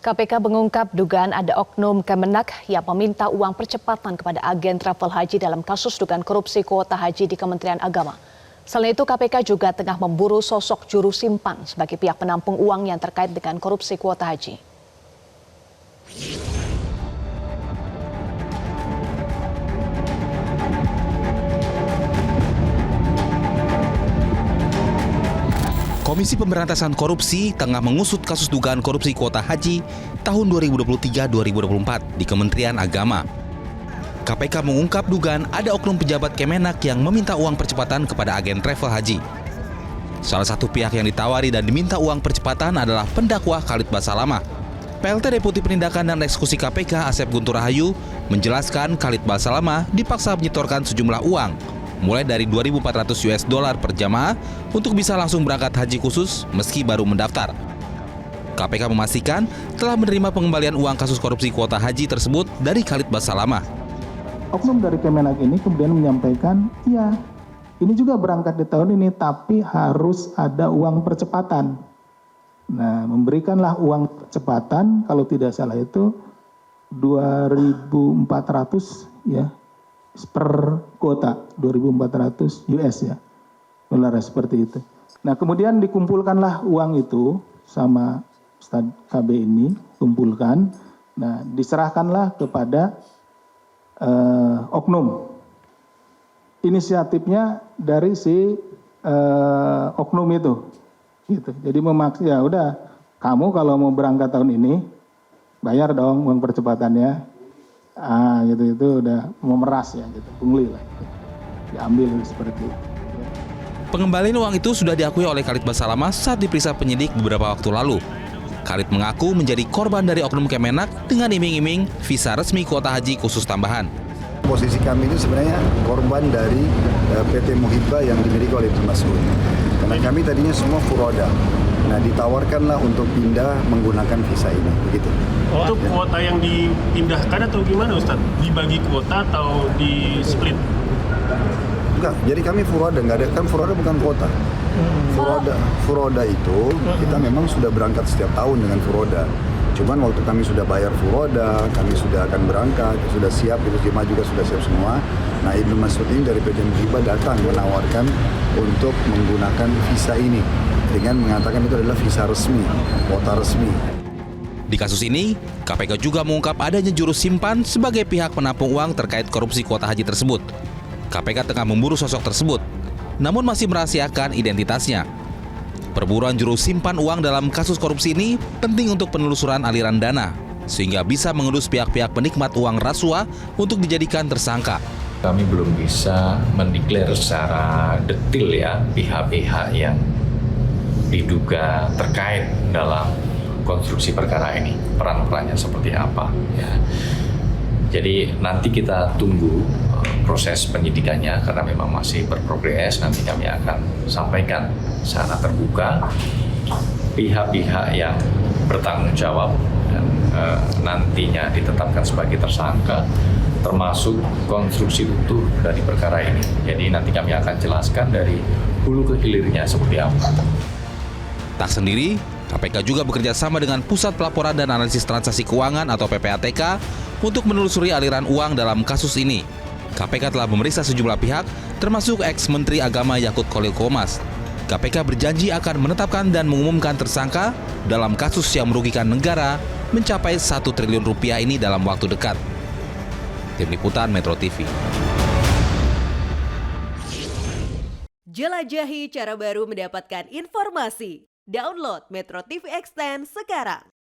KPK mengungkap dugaan ada oknum Kemenak yang meminta uang percepatan kepada agen travel haji dalam kasus dugaan korupsi kuota haji di Kementerian Agama. Selain itu, KPK juga tengah memburu sosok juru simpan sebagai pihak penampung uang yang terkait dengan korupsi kuota haji. Komisi Pemberantasan Korupsi tengah mengusut kasus dugaan korupsi kuota haji tahun 2023-2024 di Kementerian Agama. KPK mengungkap dugaan ada oknum pejabat Kemenak yang meminta uang percepatan kepada agen travel haji. Salah satu pihak yang ditawari dan diminta uang percepatan adalah pendakwa Khalid Basalamah. PLT Deputi Penindakan dan Eksekusi KPK Asep Guntur Rahayu menjelaskan Khalid Basalamah dipaksa menyetorkan sejumlah uang mulai dari $2.400 per jamaah untuk bisa langsung berangkat haji khusus meski baru mendaftar. KPK memastikan telah menerima pengembalian uang kasus korupsi kuota haji tersebut dari Khalid Basalamah. Oknum dari Kemenak ini kemudian menyampaikan, ya ini juga berangkat di tahun ini tapi harus ada uang percepatan. Nah, memberikanlah uang percepatan kalau tidak salah itu 2.400 ya. Per kuota 2.400 US ya, dolar seperti itu. Nah kemudian dikumpulkanlah uang itu sama Ustadz KB ini, kumpulkan. Nah diserahkanlah kepada oknum. Inisiatifnya dari si oknum itu, gitu. Jadi memaksa ya udah kamu kalau mau berangkat tahun ini bayar dong uang percepatannya. Gitu itu udah memeras ya gitu, pungli lah gitu. Diambil seperti itu. Pengembalian uang itu sudah diakui oleh Khalid Basalamah saat diperiksa penyidik beberapa waktu lalu. Khalid mengaku menjadi korban dari oknum Kemenak dengan iming-iming visa resmi kuota haji khusus tambahan. Posisi kami ini sebenarnya korban dari PT Muhibah yang dimiliki oleh Ibnu Mas'ud. Karena kami tadinya semua furoda. Nah ditawarkanlah untuk pindah menggunakan visa ini, begitu. Oh, itu kuota yang dipindahkan atau gimana Ustaz? Dibagi kuota atau di split? Enggak, jadi kami furoda, nggak ada, kan furoda bukan kuota. Furoda itu kita memang sudah berangkat setiap tahun dengan furoda. Cuman waktu kami sudah bayar furoda, kami sudah akan berangkat, sudah siap, itu jemaah juga sudah siap semua. Nah Ibnu Mas'ud ini dari PT Muhibah datang menawarkan untuk menggunakan visa ini dengan mengatakan itu adalah visa resmi, kuota resmi. Di kasus ini, KPK juga mengungkap adanya juru simpan sebagai pihak penampung uang terkait korupsi kuota haji tersebut. KPK tengah memburu sosok tersebut, namun masih merahasiakan identitasnya. Perburuan juru simpan uang dalam kasus korupsi ini penting untuk penelusuran aliran dana, sehingga bisa mengendus pihak-pihak penikmat uang rasuah untuk dijadikan tersangka. Kami belum bisa mendeklar secara detail ya pihak-pihak yang diduga terkait dalam konstruksi perkara ini, peran-perannya seperti apa ya. Jadi nanti kita tunggu proses penyidikannya karena memang masih berprogres. Nanti kami akan sampaikan secara terbuka pihak-pihak yang bertanggung jawab dan nantinya ditetapkan sebagai tersangka, termasuk konstruksi utuh dari perkara ini. Jadi nanti kami akan jelaskan dari hulu ke hilirnya seperti apa. Tak sendiri, KPK juga bekerja sama dengan Pusat Pelaporan dan Analisis Transaksi Keuangan atau PPATK untuk menelusuri aliran uang dalam kasus ini. KPK telah memeriksa sejumlah pihak, termasuk ex-Menteri Agama Yakut Khalil Qomas. KPK berjanji akan menetapkan dan mengumumkan tersangka dalam kasus yang merugikan negara mencapai 1 triliun rupiah ini dalam waktu dekat. Tim Liputan Metro TV. Jelajahi cara baru mendapatkan informasi. Download Metro TV Extend sekarang.